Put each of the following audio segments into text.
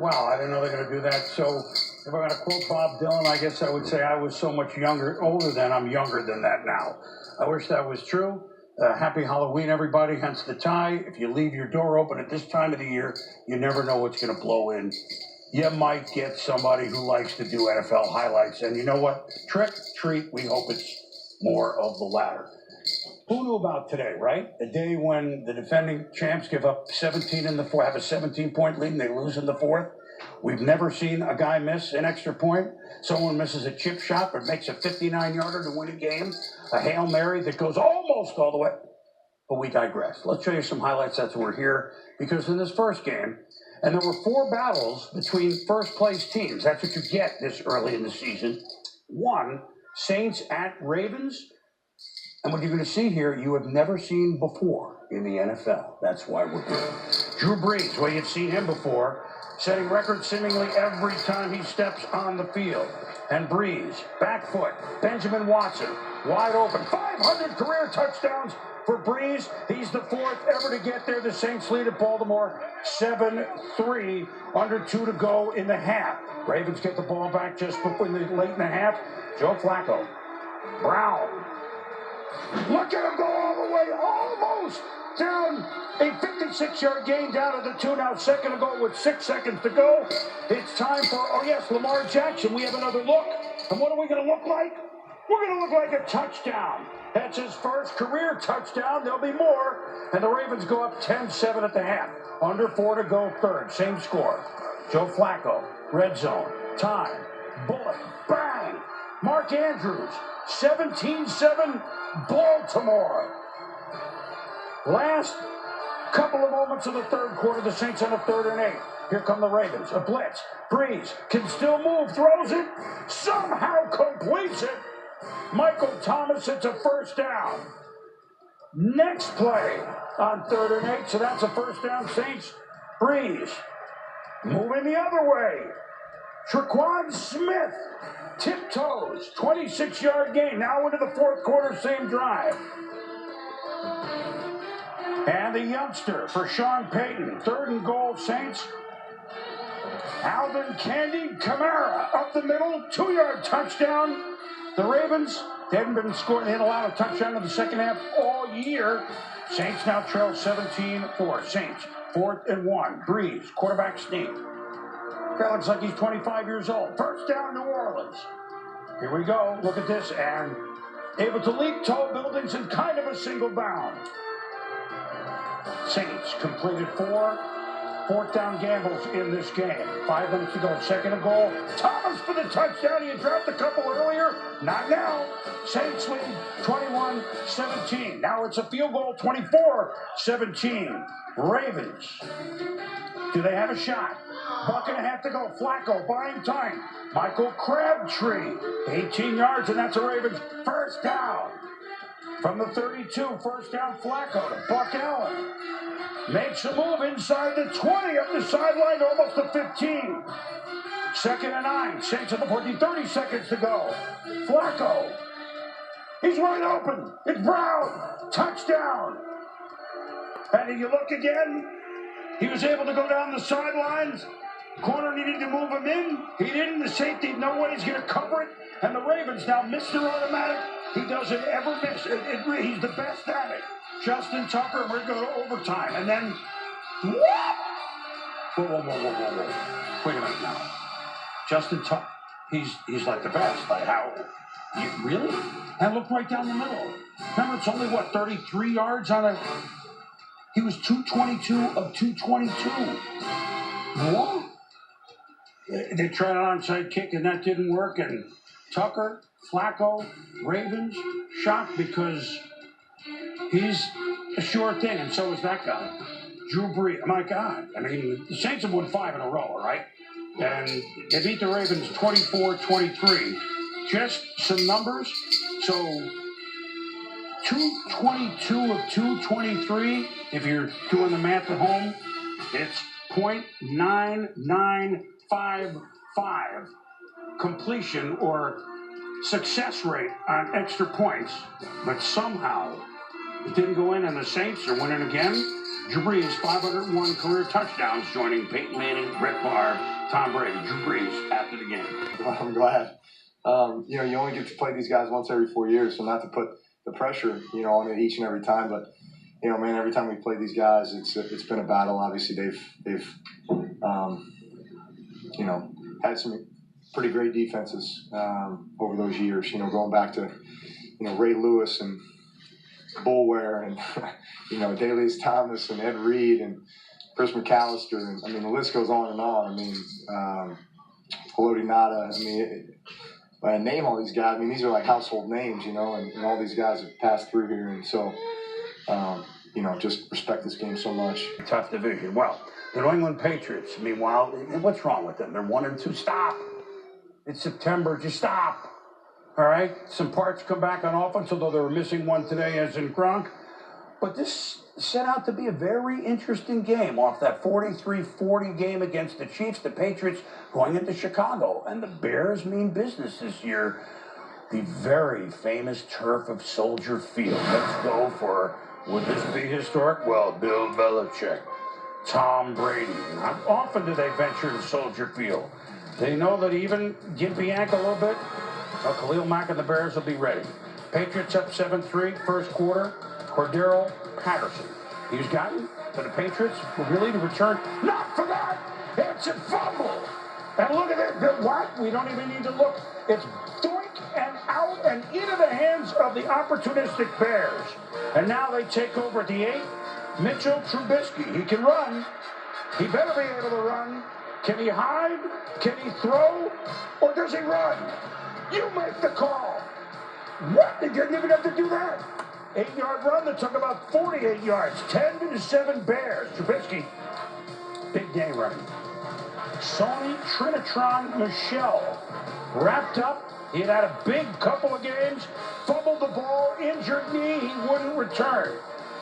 Wow, I didn't know they were going to do that. So if I'm going to quote Bob Dylan, I guess I would say I was so much older than I'm younger than that now. I wish that was true. Happy Halloween, everybody, hence the tie. If you leave your door open at this time of the year, you never know what's going to blow in. You might get somebody who likes to do NFL highlights. And you know what? Trick, treat, we hope it's more of the latter. Who knew about today, right? A day when the defending champs give up 17 in the fourth, have a 17-point lead, and they lose in the fourth. We've never seen a guy miss an extra point. Someone misses a chip shot but makes a 59-yarder to win a game. A Hail Mary that goes almost all the way. But we digress. Let's show you some highlights. That's why we're here. Because in this first game, and there were 4 battles between first-place teams. That's what you get this early in the season. 1, Saints at Ravens. And what you're going to see here, you have never seen before in the NFL. That's why we're here. Drew Brees, well, you've seen him before, setting records seemingly every time he steps on the field. And Brees, back foot, Benjamin Watson, wide open. 500 career touchdowns for Brees. He's the 4th ever to get there. The Saints lead at Baltimore 7-3, under 2 to go in the half. Ravens get the ball back just before the late in the half. Joe Flacco, Brown. Look at him go all the way, almost down a 56-yard gain down to the 2. Now second and goal with 6 seconds to go. It's time for, Lamar Jackson. We have another look. And what are we going to look like? We're going to look like a touchdown. That's his first career touchdown. There'll be more. And the Ravens go up 10-7 at the half. Under 4 to go third. Same score. Joe Flacco, red zone, time, bullet, bang. Mark Andrews, 17-7, Baltimore. Last couple of moments of the third quarter, the Saints on a 3rd and 8. Here come the Ravens. A blitz. Brees can still move, throws it, somehow completes it. Michael Thomas, it's a first down. Next play on 3rd and 8, so that's a first down. Saints, Brees moving the other way. Tre'Quan Smith tiptoes, 26-yard gain. Now into the 4th quarter, same drive. And the youngster for Sean Payton, 3rd and goal, Saints. Alvin Candy Kamara up the middle, 2-yard touchdown. The Ravens, they haven't been scoring, they hadn't allowed a touchdown in the second half all year. Saints now trail 17-4. Saints, 4th and 1. Brees, quarterback sneak. Guy looks like he's 25 years old. First down, New Orleans. Here we go. Look at this. And able to leap tall buildings in kind of a single bound. Saints completed 4 4th down gambles in this game. 5 minutes to go. 2nd and goal. Thomas for the touchdown. He had dropped a couple earlier. Not now. Saints lead 21-17. Now it's a field goal. 24-17. Ravens. Do they have a shot? Buck and a half to go. Flacco buying time. Michael Crabtree, 18 yards, and that's a Ravens first down. From the 32, first down Flacco to Buck Allen. Makes a move inside the 20, up the sideline, almost to 15. 2nd and 9, Saints at the 14, 30 seconds to go. Flacco, he's wide open. It's Brown, touchdown. And you look again, he was able to go down the sidelines. Corner needed to move him in. He didn't. The safety, no way he's going to cover it. And the Ravens now, Mr. Automatic, he doesn't ever miss. He's the best at it. Justin Tucker, and we're going to overtime. And then, what? Whoa. Wait a minute now. Justin Tucker, he's like the best. Like how? Really? And look right down the middle. Remember, it's only, 33 yards on a... He was 222 of 222. What? They tried an onside kick, and that didn't work. And Tucker, Flacco, Ravens, shocked because he's a sure thing, and so is that guy. Drew Brees, my God. I mean, the Saints have won 5 in a row, all right? And they beat the Ravens 24-23. Just some numbers. So 222 of 223, if you're doing the math at home, it's .9955 completion or success rate on extra points, but somehow it didn't go in, and the Saints are winning again. Drew Brees, 501 career touchdowns, joining Peyton Manning, Brett Favre, Tom Brady. Drew Brees after the game. I'm glad. You know, you only get to play these guys once every 4 years, so not to put the pressure, you know, on it each and every time, but you know, man, every time we play these guys, it's been a battle. Obviously, they've you know, had some pretty great defenses over those years. You know, going back to, you know, Ray Lewis and Bullware and you know, Dalius Thomas and Ed Reed and Chris McAllister, and I mean the list goes on and on. I mean, Haloti Ngata. I mean, when I name all these guys, I mean these are like household names, you know, and all these guys have passed through here, and so you know, just respect this game so much. Tough division. Well, the New England Patriots, meanwhile, what's wrong with them? They're 1-2. Stop. It's September. Just stop. All right? Some parts come back on offense, although they were missing one today, as in Gronk. But this set out to be a very interesting game off that 43-40 game against the Chiefs. The Patriots going into Chicago. And the Bears mean business this year. The very famous turf of Soldier Field. Let's go for, would this be historic? Well, Bill Belichick, Tom Brady. How often do they venture to Soldier Field? They know that even gimpy ankle a little bit, Khalil Mack and the Bears will be ready. Patriots up 7-3, first quarter. Cordero Patterson. He's gotten to the Patriots really to return. Not for that! It's a fumble! And look at it. What? We don't even need to look. It's doink and out and into the hands of the opportunistic Bears. And now they take over at the 8. Mitchell Trubisky. He can run. He better be able to run. Can he hide? Can he throw? Or does he run? You make the call. What? They didn't even have to do that. 8-yard run that took about 48 yards. 10-7 Bears. Trubisky, big day running. Sony Trinitron Michelle wrapped up. He had had a big couple of games, fumbled the ball, injured knee. He wouldn't return.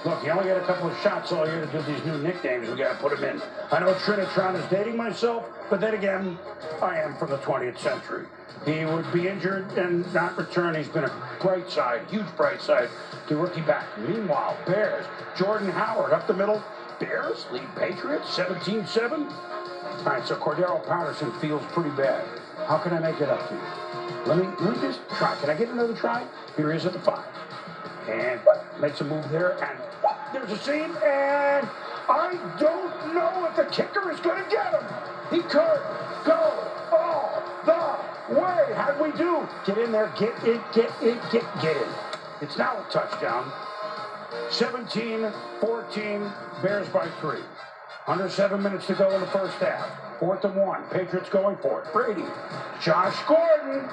Look, he only got a couple of shots all year to do these new nicknames. We got to put him in. I know Trinitron is dating myself, but then again, I am from the 20th century. He would be injured and not return. He's been a bright side, huge bright side to rookie back. Meanwhile, Bears, Jordan Howard up the middle. Bears lead Patriots 17-7. All right, so Cordero Patterson feels pretty bad. How can I make it up to you? Let me just try. Can I get another try? Here he is at the 5. And makes a move there, and there's a seam, and I don't know if the kicker is going to get him. He could go all the way. How'd we do? Get in there, get in. It's now a touchdown. 17-14, Bears by 3. Under 7 minutes to go in the first half. 4th and 1. Patriots going for it. Brady. Josh Gordon.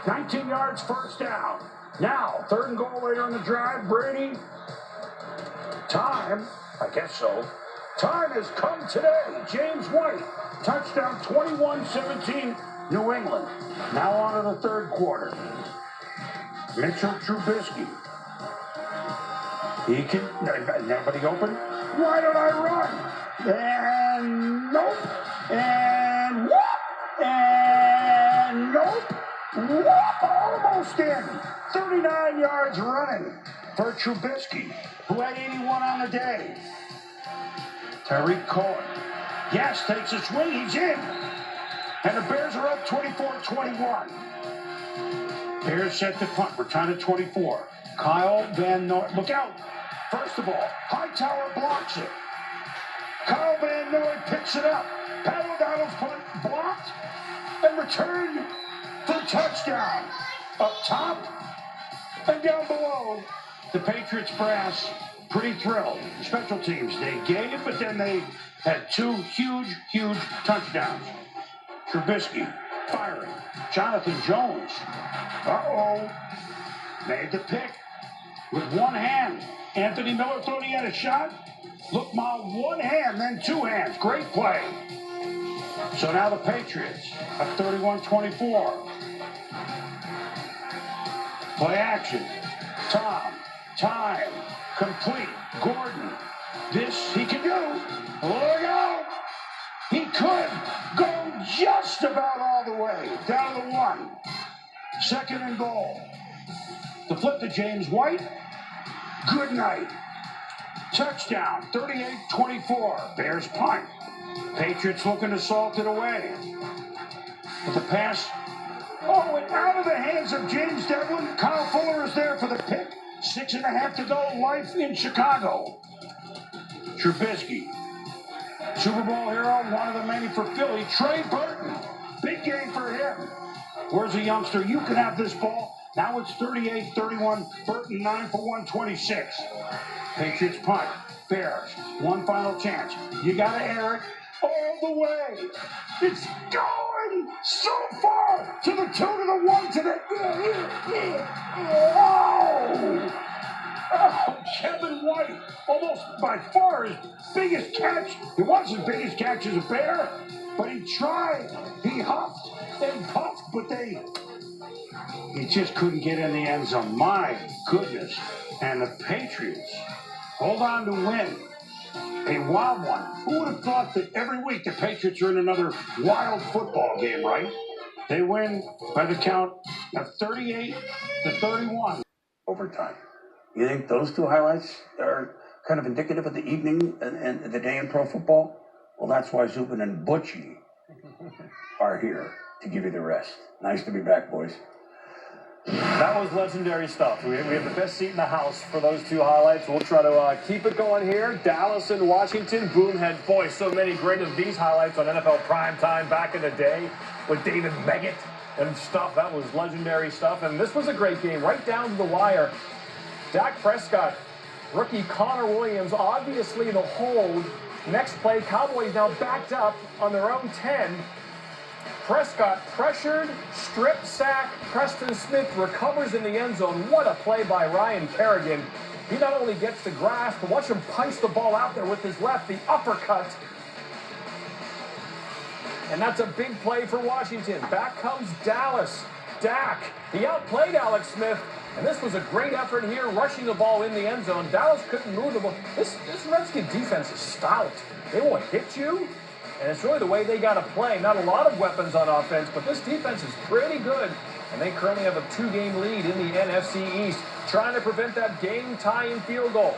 19 yards, first down. Now, 3rd and goal later in the drive. Brady. Time. I guess so. Time has come today. James White. Touchdown 21-17. New England. Now on to the 3rd quarter. Mitchell Trubisky. He can. Nobody open. Why don't I run? And nope. And whoop. And nope. Whoop. Almost in. 39 yards running for Trubisky, who had 81 on the day. Tariq Cohen. Yes, takes a swing. He's in. And the Bears are up 24-21. Bears set to punt. Return to 24. Kyle Van Noy. Look out. First of all, Hightower blocks it. Kyle Van Noy picks it up. Pat O'Donnell's punt blocked and returned for the touchdown. Up top and down below, the Patriots brass pretty thrilled. Special teams, they gave, but then they had 2 huge touchdowns. Trubisky firing. Jonathan Jones. Made the pick with one hand. Anthony Miller thought he had a shot. Look, Ma, one hand, then 2 hands. Great play. So now the Patriots up 31-24. Play action. Time. Complete. Gordon. This he can do. Look out. He could go just about all the way. Down to the 1. Second and goal. The flip to James White. Good night. Touchdown, 38-24. Bears punt. Patriots looking to salt it away. With the pass. Oh, and out of the hands of James Devlin. Kyle Fuller is there for the pick. 6.5 to go. Life in Chicago. Trubisky. Super Bowl hero, one of the many for Philly. Trey Burton. Big game for him. Where's a youngster? You can have this ball. Now it's 38-31. Burton 9 for 126. Patriots punt. Bears. One final chance. You got to air it all the way. It's going so far to the 2 to the 1 to the. Oh, Kevin White. Almost by far his biggest catch. It wasn't his biggest catch as a Bear, but he tried. He huffed and puffed, but he just couldn't get in the end zone. My goodness. And the Patriots hold on to win. A wild one. Who would have thought that every week the Patriots are in another wild football game, right? They win by the count of 38-31. Overtime. You think those two highlights are kind of indicative of the evening and the day in pro football? Well, that's why Zubin and Butchie are here to give you the rest. Nice to be back, boys. That was legendary stuff. We have the best seat in the house for those two highlights. We'll try to keep it going here. Dallas and Washington. Boom had, boy, so many great of these highlights on NFL primetime back in the day with David Meggett and stuff. That was legendary stuff. And this was a great game, right down to the wire. Dak Prescott, rookie Connor Williams, obviously the hold. Next play, Cowboys now backed up on their own 10. Prescott pressured, strip sack. Preston Smith recovers in the end zone. What a play by Ryan Kerrigan. He not only gets the grasp, but watch him punch the ball out there with his left, the uppercut. And that's a big play for Washington. Back comes Dallas. Dak, he outplayed Alex Smith. And this was a great effort here, rushing the ball in the end zone. Dallas couldn't move the ball. This Redskin defense is stout. They won't hit you. And it's really the way they got to play. Not a lot of weapons on offense, but this defense is pretty good. And they currently have a 2-game lead in the NFC East, trying to prevent that game-tying field goal.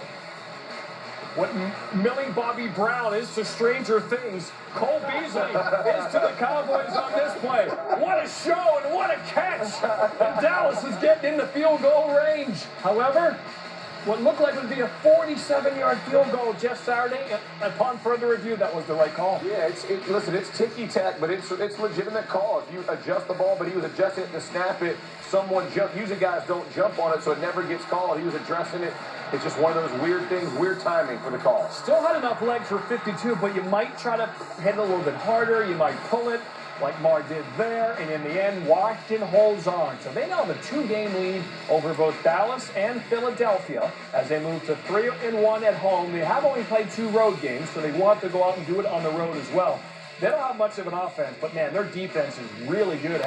What Millie Bobby Brown is to Stranger Things, Cole Beasley is to the Cowboys on this play. What a show and what a catch! And Dallas is getting in the field goal range. However, what looked like would be a 47-yard field goal just Saturday. Upon further review, that was the right call. Yeah, listen, it's ticky-tack, but it's legitimate call. If you adjust the ball, but he was adjusting it to snap it. Someone jumped. Usually guys don't jump on it, so it never gets called. He was addressing it. It's just one of those weird things, weird timing for the call. Still had enough legs for 52, but you might try to hit it a little bit harder. You might pull it like Marr did there, and in the end, Washington holds on. So they now have a 2-game lead over both Dallas and Philadelphia as they move to 3-1 at home. They have only played 2 road games, so they want to go out and do it on the road as well. They don't have much of an offense, but man, their defense is really good.